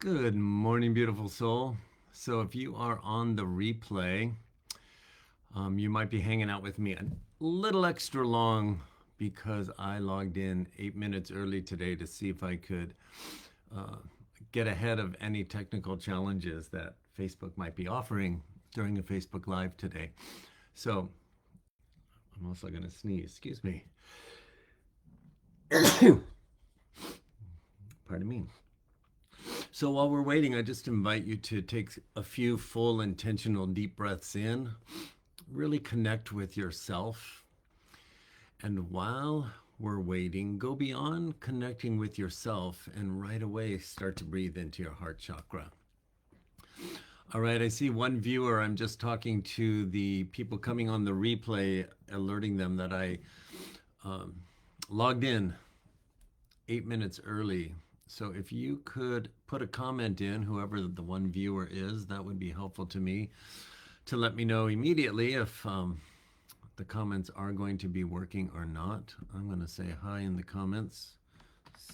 Good morning, beautiful soul. So, if you are on the replay, you might be hanging out with me a little extra long because I logged in 8 minutes early today to see if I could uh, get ahead of any technical challenges that Facebook might be offering during a Facebook Live today. So, I'm also going to sneeze. Excuse me. Pardon me. So while we're waiting, I just invite you to take a few full, intentional, deep breaths in, really connect with yourself. And while we're waiting, go beyond connecting with yourself and right away start to breathe into your heart chakra. All right, I see one viewer. I'm just talking to the people coming on the replay, alerting them that I um, logged in 8 minutes early. So if you could put a comment in, whoever the one viewer is, that would be helpful to me to let me know immediately if the comments are going to be working or not. I'm going to say hi in the comments,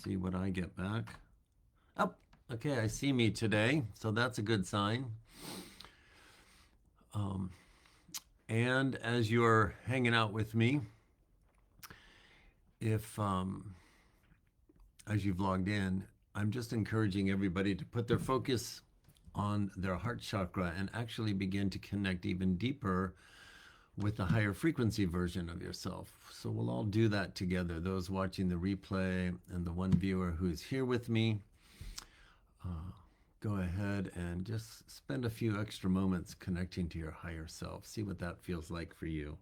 see what I get back. Oh, okay, I see me today, so that's a good sign. And as you're hanging out with me, if as you've logged in, I'm just encouraging everybody to put their focus on their heart chakra and actually begin to connect even deeper with the higher frequency version of yourself. So we'll all do that together. Those watching the replay and the one viewer who's here with me, go ahead and just spend a few extra moments connecting to your higher self. See what that feels like for you.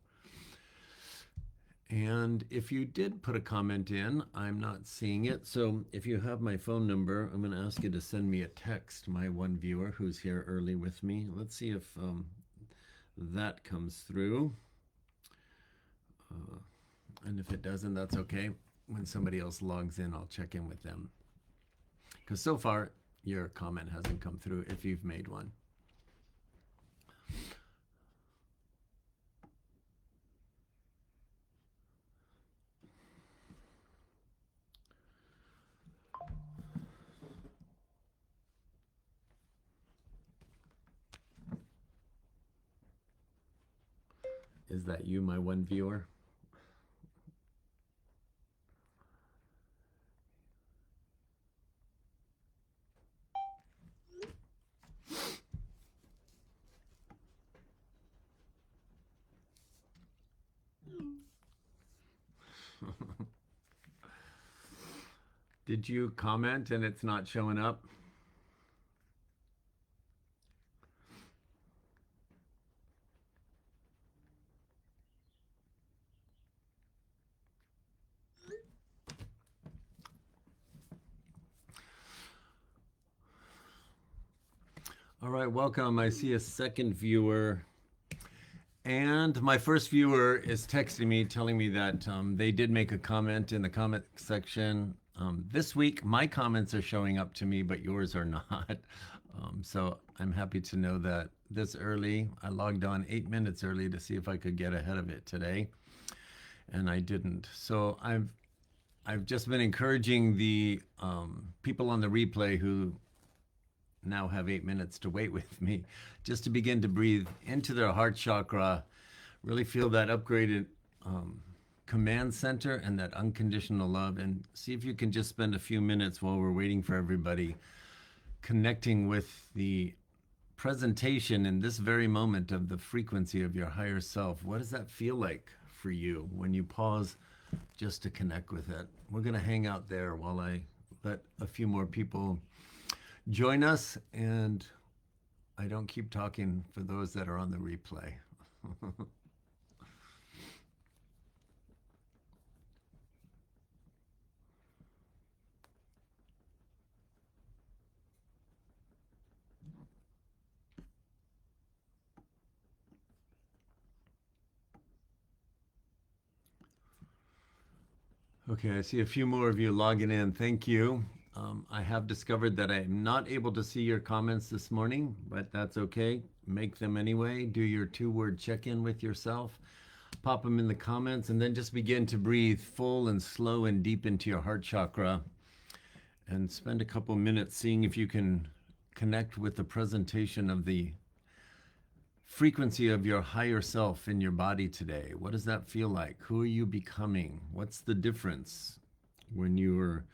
And if you did put a comment in, I'm not seeing it. So if you have my phone number, I'm going to ask you to send me a text, my one viewer who's here early with me. Let's see if that comes through. And if it doesn't, that's okay. When somebody else logs in, I'll check in with them. Because so far, your comment hasn't come through if you've made one. Is that you, my one viewer? Did you comment and it's not showing up? All right, welcome. I see a second viewer. And my first viewer is texting me, telling me that they did make a comment in the comment section. This week, my comments are showing up to me, but yours are not. So I'm happy to know that this early, I logged on 8 minutes early to see if I could get ahead of it today, and I didn't. So I've just been encouraging the people on the replay who now have 8 minutes to wait with me, just to begin to breathe into their heart chakra, really feel that upgraded command center and that unconditional love, and see if you can just spend a few minutes while we're waiting for everybody connecting with the presentation in this very moment of the frequency of your higher self. What does that feel like for you when you pause just to connect with it? We're going to hang out there while I let a few more people join us, and I don't keep talking for those that are on the replay. Okay, I see a few more of you logging in. Thank you. I have discovered that I'm not able to see your comments this morning, but that's okay. Make them anyway. Do your 2-word check-in with yourself. Pop them in the comments, and then just begin to breathe full and slow and deep into your heart chakra, and spend a couple minutes seeing if you can connect with the presentation of the frequency of your higher self in your body today. What does that feel like? Who are you becoming? What's the difference when you're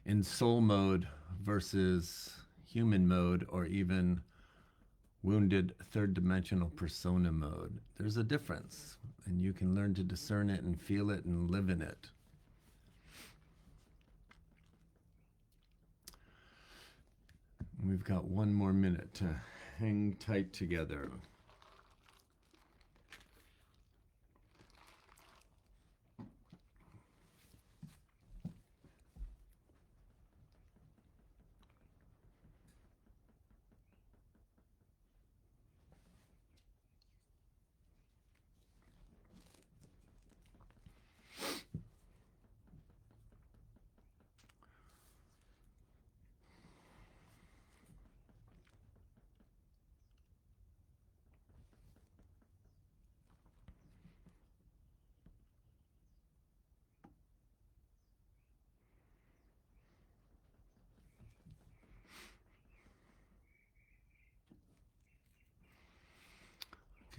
in soul mode versus human mode, or even wounded third dimensional persona mode? There's a difference, and you can learn to discern it and feel it and live in it. We've got 1 more minute to hang tight together.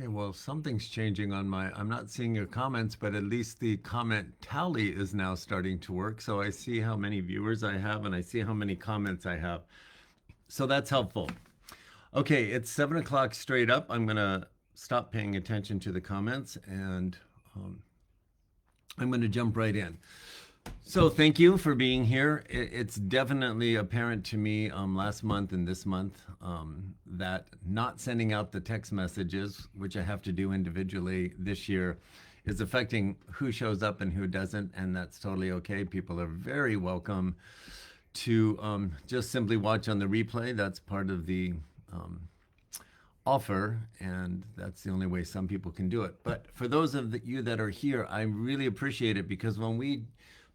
Okay, well, something's changing on my, I'm not seeing your comments, but at least the comment tally is now starting to work. So I see how many viewers I have, and I see how many comments I have. So that's helpful. Okay, it's 7 o'clock straight up. I'm gonna stop paying attention to the comments, and I'm gonna jump right in. So thank you for being here. It's definitely apparent to me last month and this month that not sending out the text messages, which I have to do individually this year, is affecting who shows up and who doesn't, and that's totally okay. People are very welcome to just simply watch on the replay. That's part of the offer, and that's the only way some people can do it. But for those of you that are here, I really appreciate it, because when we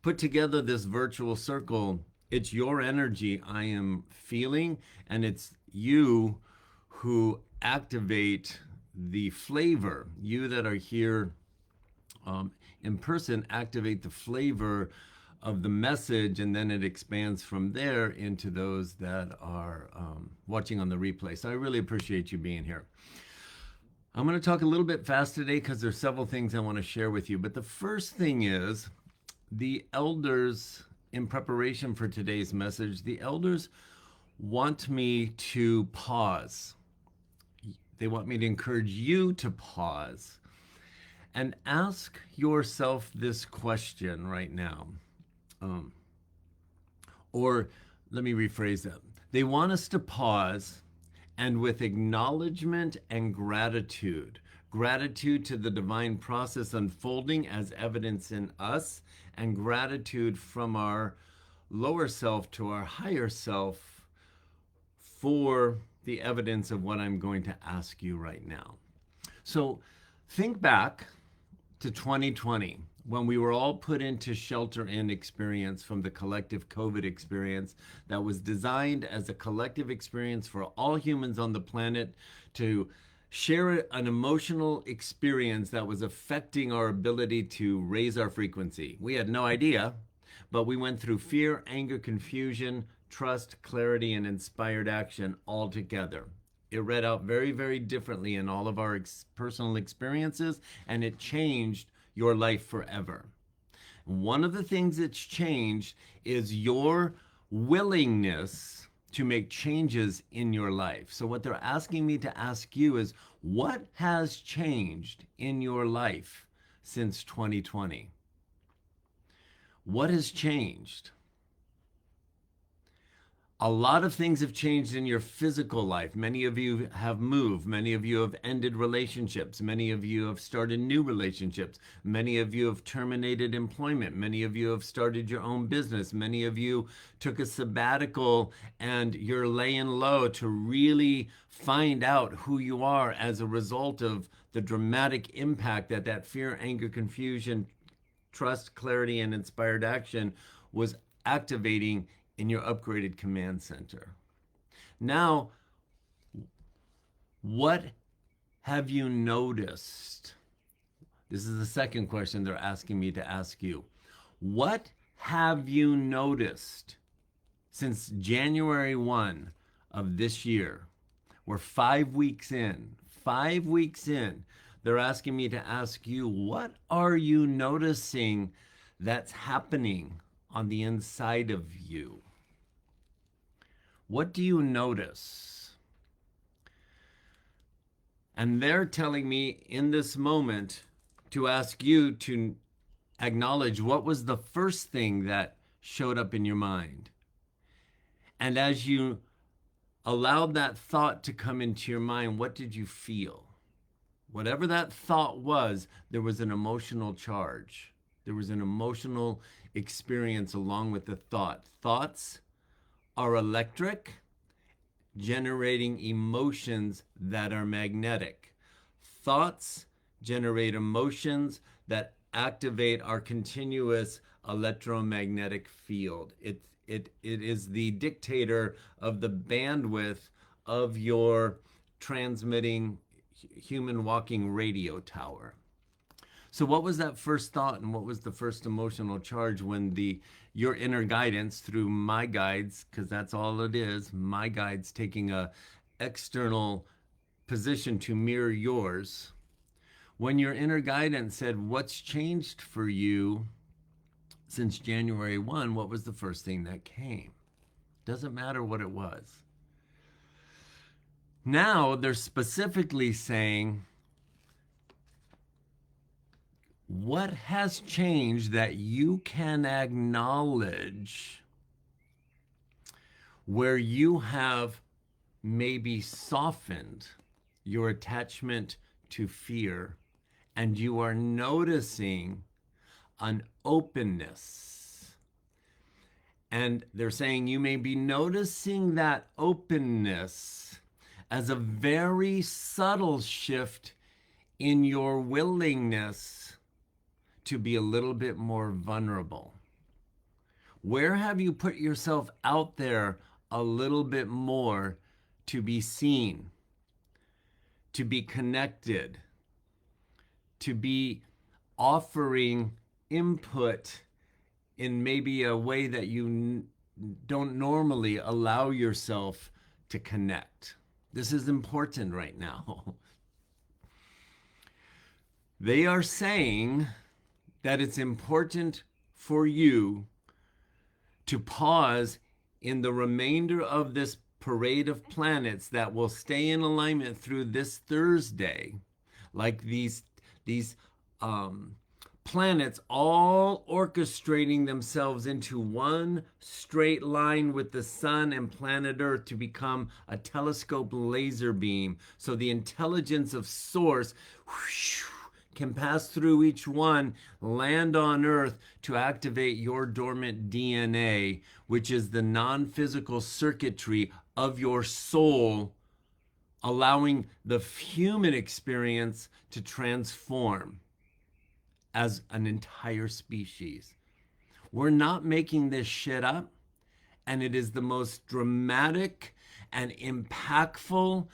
put together this virtual circle, it's your energy I am feeling, and it's you who activate the flavor. You that are here in person activate the flavor of the message, and then it expands from there into those that are watching on the replay. So I really appreciate you being here. I'm going to talk a little bit fast today because there's several things I want to share with you. But the first thing is, the elders, in preparation for today's message, the elders want me to pause. They want me to encourage you to pause and ask yourself this question right now. Or let me rephrase that. They want us to pause, and with acknowledgement and gratitude to the divine process unfolding as evidence in us, and gratitude from our lower self to our higher self for the evidence of what I'm going to ask you right now. So think back to 2020, when we were all put into shelter-in experience from the collective COVID experience that was designed as a collective experience for all humans on the planet to share an emotional experience that was affecting our ability to raise our frequency. We had no idea, but we went through fear, anger, confusion, trust, clarity, and inspired action all together. It read out very, very differently in all of our personal experiences, and it changed your life forever. One of the things that's changed is your willingness to make changes in your life. So what they're asking me to ask you is, what has changed in your life since 2020? What has changed? A lot of things have changed in your physical life. Many of you have moved. Many of you have ended relationships. Many of you have started new relationships. Many of you have terminated employment. Many of you have started your own business. Many of you took a sabbatical and you're laying low to really find out who you are as a result of the dramatic impact that that fear, anger, confusion, trust, clarity, and inspired action was activating in your upgraded command center. Now, what have you noticed? This is the second question they're asking me to ask you. What have you noticed since January 1 of this year. We're 5 weeks in. 5 weeks in. They're asking me to ask you, what are you noticing that's happening on the inside of you? What do you notice? And they're telling me in this moment to ask you to acknowledge what was the first thing that showed up in your mind. And as you allowed that thought to come into your mind, what did you feel? Whatever that thought was, there was an emotional charge. There was an emotional experience along with the thought. Thoughts are electric, generating emotions that are magnetic. Thoughts generate emotions that activate our continuous electromagnetic field. It is the dictator of the bandwidth of your transmitting human walking radio tower. So what was that first thought and what was the first emotional charge when your inner guidance through my guides, because that's all it is, my guides taking a external position to mirror yours, when your inner guidance said, what's changed for you since January 1, what was the first thing that came? Doesn't matter what it was. Now they're specifically saying, what has changed that you can acknowledge where you have maybe softened your attachment to fear and you are noticing an openness? And they're saying you may be noticing that openness as a very subtle shift in your willingness to be a little bit more vulnerable. Where have you put yourself out there a little bit more to be seen, to be connected, to be offering input in maybe a way that you don't normally allow yourself to connect? This is important right now. They are saying that it's important for you to pause in the remainder of this parade of planets that will stay in alignment through this Thursday, like these planets all orchestrating themselves into one straight line with the sun and planet Earth to become a telescope laser beam. So the intelligence of Source can pass through each one, land on Earth to activate your dormant DNA, which is the non-physical circuitry of your soul, allowing the human experience to transform as an entire species. We're not making this shit up, and it is the most dramatic and impactful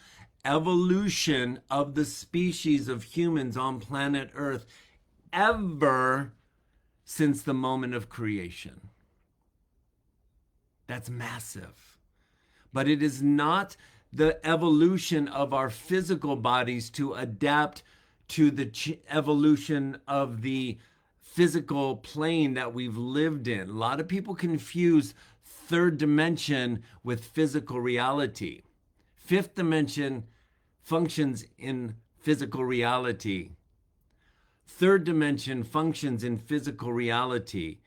evolution of the species of humans on planet Earth ever since the moment of creation. That's massive. But it is not the evolution of our physical bodies to adapt to the evolution of the physical plane that we've lived in. A lot of people confuse third dimension with physical reality. Fifth dimension functions in physical reality. Third dimension functions in physical reality.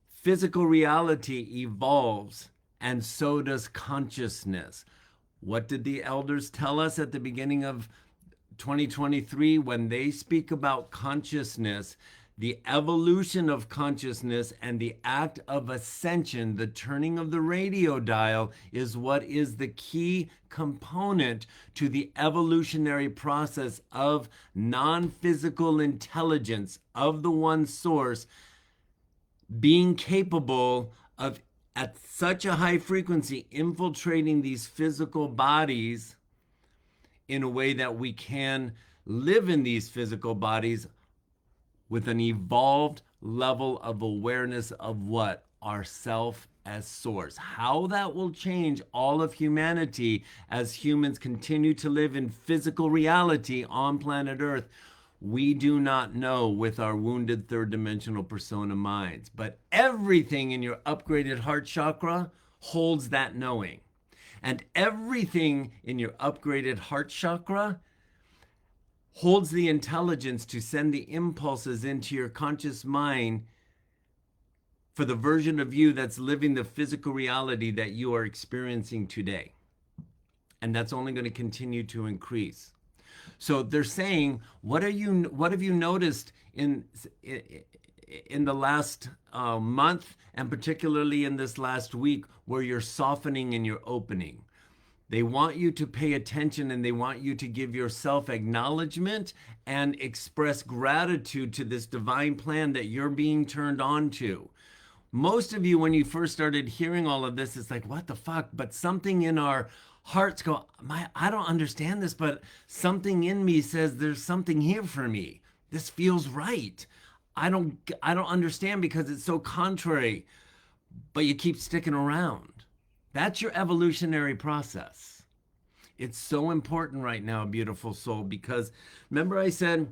Physical reality evolves, and so does consciousness. What did the elders tell us at the beginning of 2023 when they speak about consciousness? The evolution of consciousness and the act of ascension, the turning of the radio dial, is what is the key component to the evolutionary process of non-physical intelligence of the one source being capable of, at such a high frequency, infiltrating these physical bodies in a way that we can live in these physical bodies with an evolved level of awareness of what? Our self as source. How that will change all of humanity as humans continue to live in physical reality on planet Earth, we do not know with our wounded third dimensional persona minds. But everything in your upgraded heart chakra holds that knowing. And everything in your upgraded heart chakra holds the intelligence to send the impulses into your conscious mind for the version of you that's living the physical reality that you are experiencing today. And that's only going to continue to increase. So they're saying, what have you noticed in the last month, and particularly in this last week, where you're softening and you're opening? They want you to pay attention, and they want you to give yourself acknowledgement and express gratitude to this divine plan that you're being turned on to. Most of you, when you first started hearing all of this, it's like, what the fuck? But something in our hearts go, I don't understand this, but something in me says there's something here for me. This feels right. I don't understand because it's so contrary, but you keep sticking around. That's your evolutionary process. It's so important right now, beautiful soul, because remember I said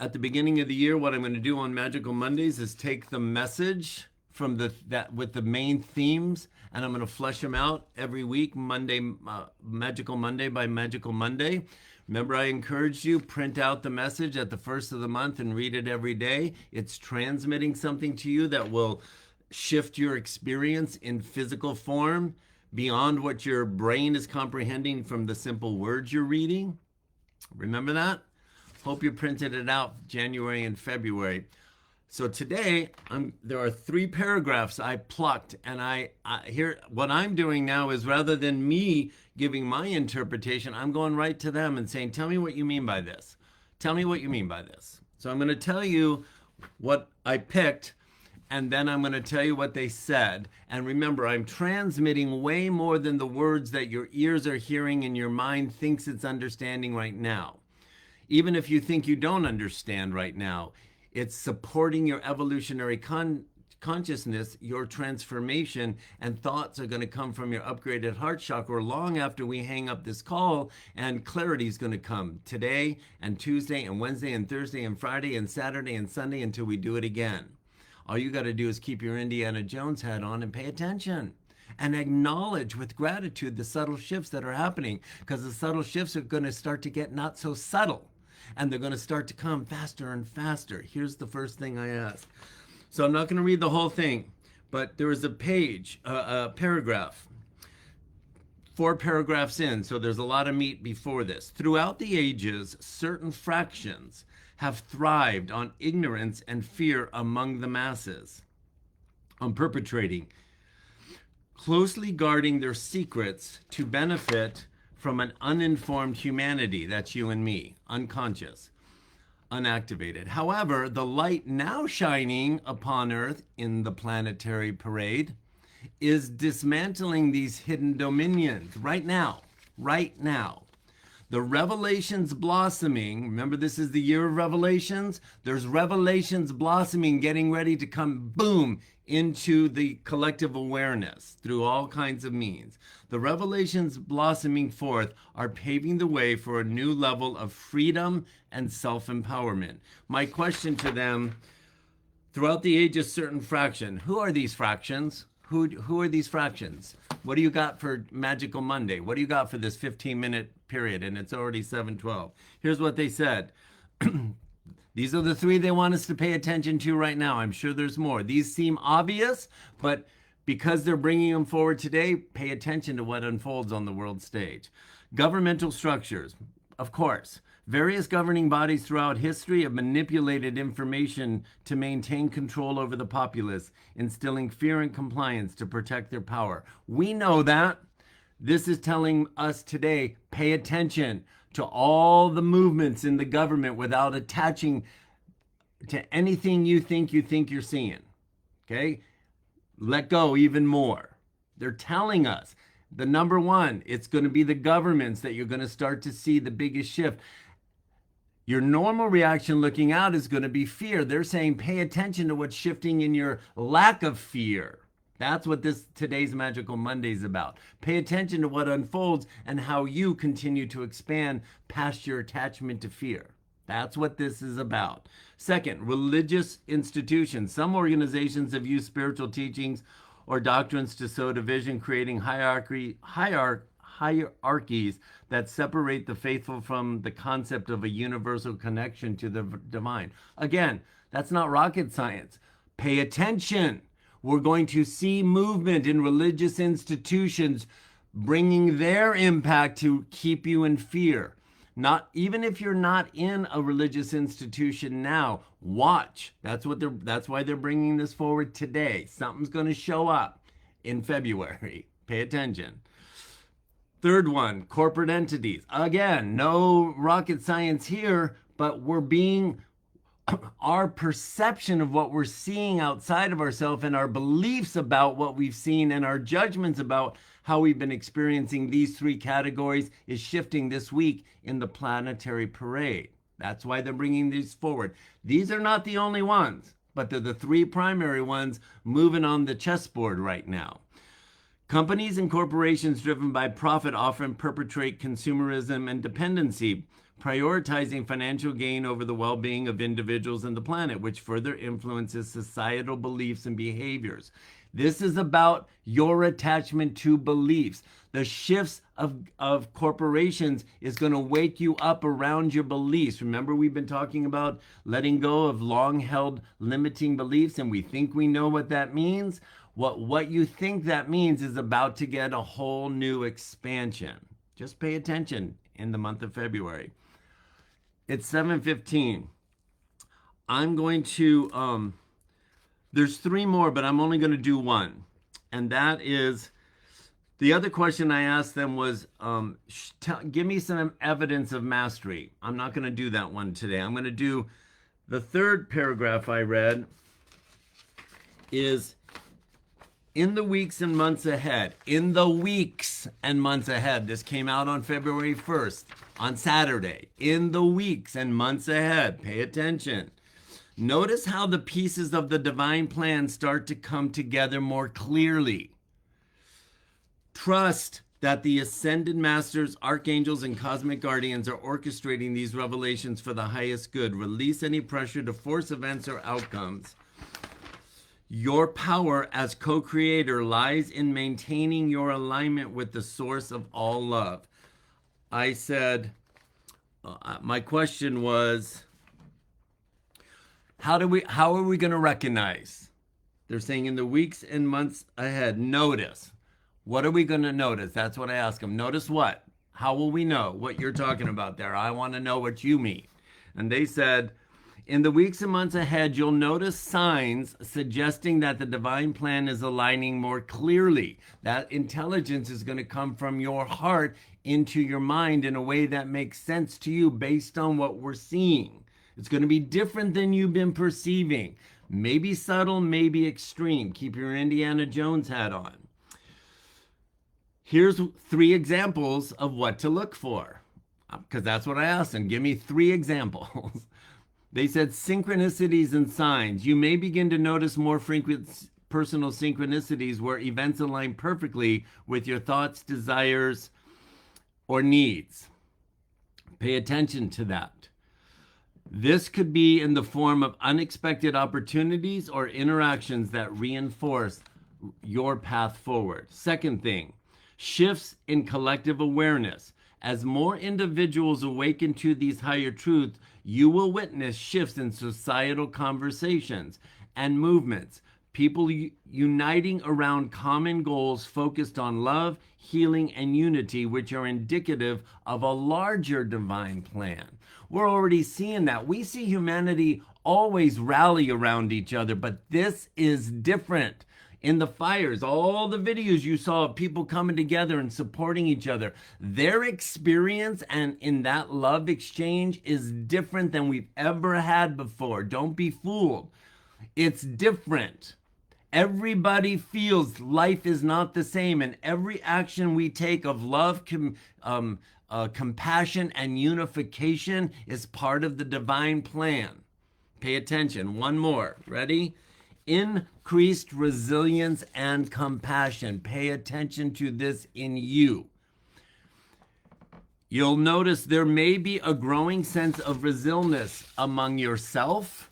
at the beginning of the year, what I'm going to do on Magical Mondays is take the message from that with the main themes, and I'm going to flesh them out every week. Magical Monday by Magical Monday. Remember, I encouraged you, print out the message at the first of the month and read it every day. It's transmitting something to you that will shift your experience in physical form beyond what your brain is comprehending from the simple words you're reading. Remember that? Hope you printed it out January and February. So today, there are 3 paragraphs I plucked, and here what I'm doing now is, rather than me giving my interpretation, I'm going right to them and saying, tell me what you mean by this. Tell me what you mean by this. So I'm going to tell you what I picked, and then I'm going to tell you what they said. And remember, I'm transmitting way more than the words that your ears are hearing and your mind thinks it's understanding right now. Even if you think you don't understand right now, it's supporting your evolutionary consciousness, your transformation, and thoughts are going to come from your upgraded heart chakra long after we hang up this call, and clarity is going to come today and Tuesday and Wednesday and Thursday and Friday and Saturday and Sunday until we do it again. All you got to do is keep your Indiana Jones hat on and pay attention and acknowledge with gratitude the subtle shifts that are happening, because the subtle shifts are going to start to get not so subtle, and they're going to start to come faster and faster. Here's the first thing I asked. So I'm not going to read the whole thing, but there is a paragraph, 4 paragraphs in, so there's a lot of meat before this. Throughout the ages, certain fractions have thrived on ignorance and fear among the masses, on perpetrating, closely guarding their secrets to benefit from an uninformed humanity. That's you and me, unconscious, unactivated. However, the light now shining upon Earth in the planetary parade is dismantling these hidden dominions right now. The revelations blossoming. Remember, this is the year of revelations. There's revelations blossoming, getting ready to come, boom, into the collective awareness through all kinds of means. The revelations blossoming forth are paving the way for a new level of freedom and self-empowerment. My question to them, throughout the ages, certain fraction. Who are these fractions? Who are these fractions? What do you got for Magical Monday? What do you got for this 15-minute period? And it's already 7:12. Here's what they said. These are the 3 they want us to pay attention to right now. I'm sure there's more. These seem obvious, but because they're bringing them forward today, pay attention to what unfolds on the world stage. Governmental structures, of course. Various governing bodies throughout history have manipulated information to maintain control over the populace, instilling fear and compliance to protect their power. We know that. This is telling us today, pay attention to all the movements in the government without attaching to anything you think you're seeing. Okay? Let go even more. They're telling us the number one, it's going to be the governments that you're going to start to see the biggest shift. Your normal reaction looking out is going to be fear. They're saying pay attention to what's shifting in your lack of fear. That's what today's Magical Monday is about. Pay attention to what unfolds and how you continue to expand past your attachment to fear. That's what this is about. Second, religious institutions. Some organizations have used spiritual teachings or doctrines to sow division, creating hierarchies that separate the faithful from the concept of a universal connection to the divine. Again, that's not rocket science. Pay attention. We're going to see movement in religious institutions bringing their impact to keep you in fear. Not even if you're not in a religious institution now, watch. That's why they're bringing this forward today. Something's going to show up in February. Pay attention. Third one, corporate entities. Again, no rocket science here, but our perception of what we're seeing outside of ourselves and our beliefs about what we've seen and our judgments about how we've been experiencing these three categories is shifting this week in the planetary parade. That's why they're bringing these forward. These are not the only ones, but they're the three primary ones moving on the chessboard right now. Companies and corporations driven by profit often perpetrate consumerism and dependency, prioritizing financial gain over the well-being of individuals and the planet, which further influences societal beliefs and behaviors. This is about your attachment to beliefs. The shifts of corporations is going to wake you up around your beliefs. Remember, we've been talking about letting go of long-held limiting beliefs, and we think we know what that means. What you think that means is about to get a whole new expansion. Just pay attention in the month of February. It's 7:15. I'm going to, there's three more, but I'm only going to do one. And that is, the other question I asked them was, give me some evidence of mastery. I'm not going to do that one today. I'm going to do the third paragraph I read is, in the weeks and months ahead, this came out on February 1st, on Saturday. In the weeks and months ahead, pay attention. Notice how the pieces of the divine plan start to come together more clearly. Trust that the ascended masters, archangels, and cosmic guardians are orchestrating these revelations for the highest good. Release any pressure to force events or outcomes. Your power as co-creator lies in maintaining your alignment with the source of all love. I said, my question was, how are we going to recognize? They're saying in the weeks and months ahead, notice. What are we going to notice? That's what I asked them. Notice what? How will we know what you're talking about there? I want to know what you mean. And they said, in the weeks and months ahead, you'll notice signs suggesting that the divine plan is aligning more clearly. That intelligence is going to come from your heart into your mind in a way that makes sense to you based on what we're seeing. It's going to be different than you've been perceiving. Maybe subtle, maybe extreme. Keep your Indiana Jones hat on. Here's three examples of what to look for, because that's what I asked them. Give me three examples. They said synchronicities and signs. You may begin to notice more frequent personal synchronicities where events align perfectly with your thoughts, desires, or needs. Pay attention to that. This could be in the form of unexpected opportunities or interactions that reinforce your path forward. Second thing, shifts in collective awareness. As more individuals awaken to these higher truths, you will witness shifts in societal conversations and movements, people uniting around common goals focused on love, healing, and unity, which are indicative of a larger divine plan. We're already seeing that. We see humanity always rally around each other, but this is different. In the fires, all the videos you saw of people coming together and supporting each other, their experience and in that love exchange is different than we've ever had before. Don't be fooled. It's different. Everybody feels life is not the same, and every action we take of love, compassion, and unification is part of the divine plan. Pay attention. One more. Ready? increased resilience and compassion. Pay attention to this in you. You'll notice there may be a growing sense of resilience among yourself,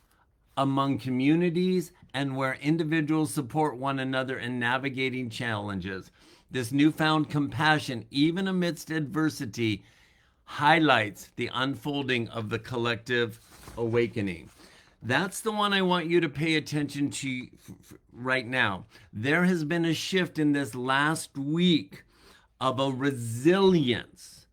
among communities, and where individuals support one another in navigating challenges. This newfound compassion, even amidst adversity, highlights the unfolding of the collective awakening. That's the one I want you to pay attention to right now. There has been a shift in this last week of a resilience.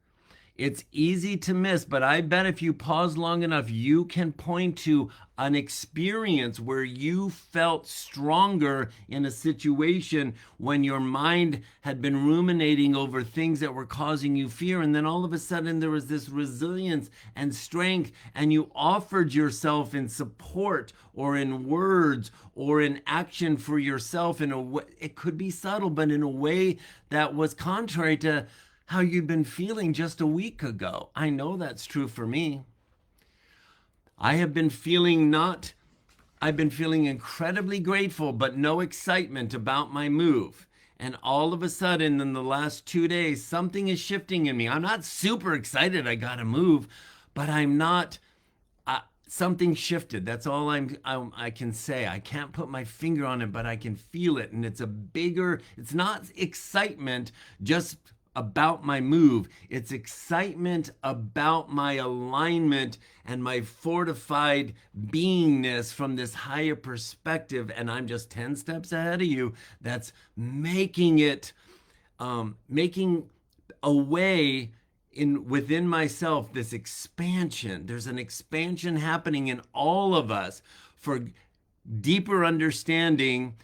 It's easy to miss, but I bet if you pause long enough, you can point to an experience where you felt stronger in a situation when your mind had been ruminating over things that were causing you fear. And then all of a sudden there was this resilience and strength, and you offered yourself in support or in words or in action for yourself in a way. It could be subtle, but in a way that was contrary to how you'd been feeling just a week ago. I know that's true for me. I've been feeling incredibly grateful, but no excitement about my move. And all of a sudden, in the last 2 days, something is shifting in me. I'm not super excited I got to move, but I'm not, something shifted. That's all I can say. I can't put my finger on it, but I can feel it. And it's not excitement just about my move. It's excitement about my alignment and my fortified beingness from this higher perspective. And I'm just 10 steps ahead of you. That's making a way within myself, this expansion. There's an expansion happening in all of us for deeper understanding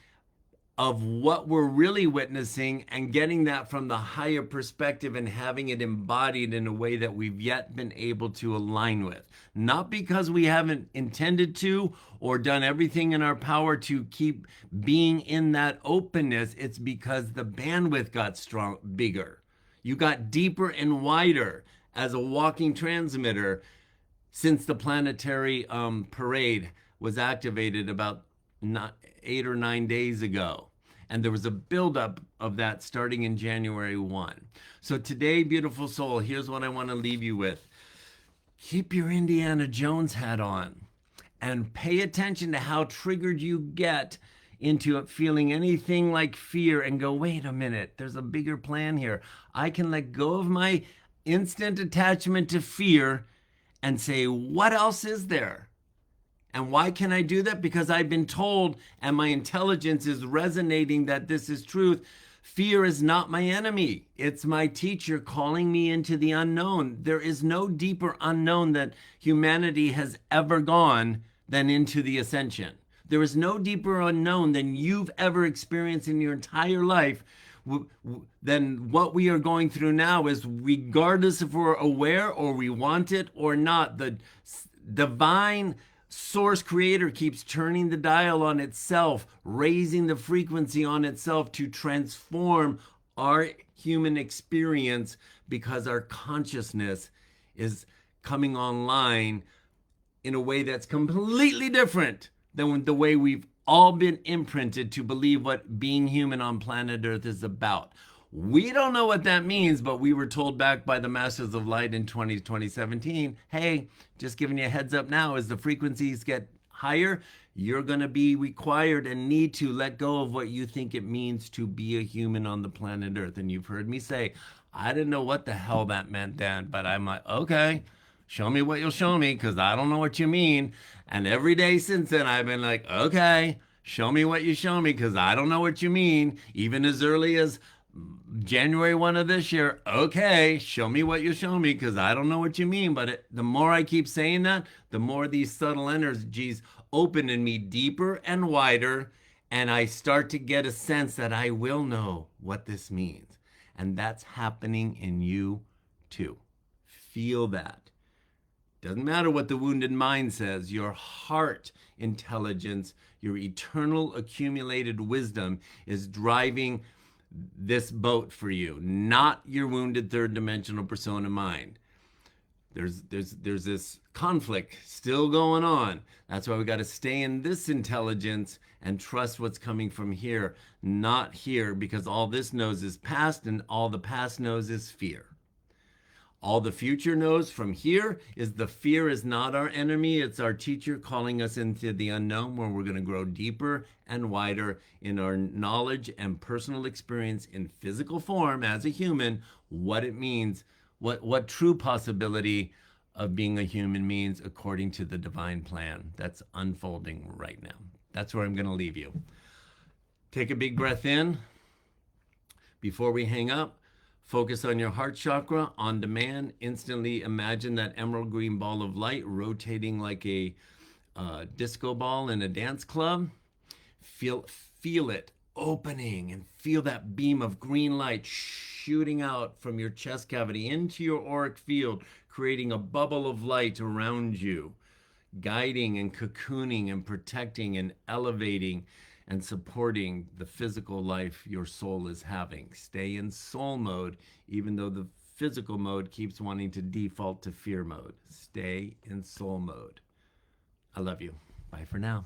of what we're really witnessing and getting that from the higher perspective and having it embodied in a way that we've yet been able to align with. Not because we haven't intended to or done everything in our power to keep being in that openness. It's because the bandwidth got bigger. You got deeper and wider as a walking transmitter since the planetary parade was activated about 8 or 9 days ago. And there was a buildup of that starting in January 1. So today, beautiful soul, here's what I want to leave you with. Keep your Indiana Jones hat on and pay attention to how triggered you get into feeling anything like fear and go, wait a minute, there's a bigger plan here. I can let go of my instant attachment to fear and say, what else is there? And why can I do that? Because I've been told, and my intelligence is resonating that this is truth. Fear is not my enemy. It's my teacher calling me into the unknown. There is no deeper unknown that humanity has ever gone than into the ascension. There is no deeper unknown than you've ever experienced in your entire life. Then what we are going through now is, regardless if we're aware or we want it or not, the divine source creator keeps turning the dial on itself, raising the frequency on itself to transform our human experience, because our consciousness is coming online in a way that's completely different than the way we've all been imprinted to believe what being human on planet Earth is about. We don't know what that means, but we were told back by the Masters of Light in 2017, hey, just giving you a heads up now, as the frequencies get higher, you're going to be required and need to let go of what you think it means to be a human on the planet Earth. And you've heard me say, I didn't know what the hell that meant then, but I'm like, okay, show me what you'll show me, because I don't know what you mean. And every day since then, I've been like, okay, show me what you show me, because I don't know what you mean. Even as early as January 1 of this year, okay, show me what you show me, because I don't know what you mean. But the more I keep saying that, the more these subtle energies open in me deeper and wider, and I start to get a sense that I will know what this means. And that's happening in you too. Feel that. Doesn't matter what the wounded mind says, your heart intelligence, your eternal accumulated wisdom is driving this boat for you, not your wounded third dimensional persona mind. There's this conflict still going on. That's why we got to stay in this intelligence and trust what's coming from here, not here, because all this knows is past and all the past knows is fear. All the future knows from here is the fear is not our enemy. It's our teacher calling us into the unknown where we're going to grow deeper and wider in our knowledge and personal experience in physical form as a human, what it means, what true possibility of being a human means according to the divine plan that's unfolding right now. That's where I'm going to leave you. Take a big breath in before we hang up. Focus on your heart chakra on demand. Instantly imagine that emerald green ball of light rotating like a disco ball in a dance club. Feel it opening and feel that beam of green light shooting out from your chest cavity into your auric field, creating a bubble of light around you, guiding and cocooning and protecting and elevating and supporting the physical life your soul is having. Stay in soul mode, even though the physical mode keeps wanting to default to fear mode. Stay in soul mode. I love you. Bye for now.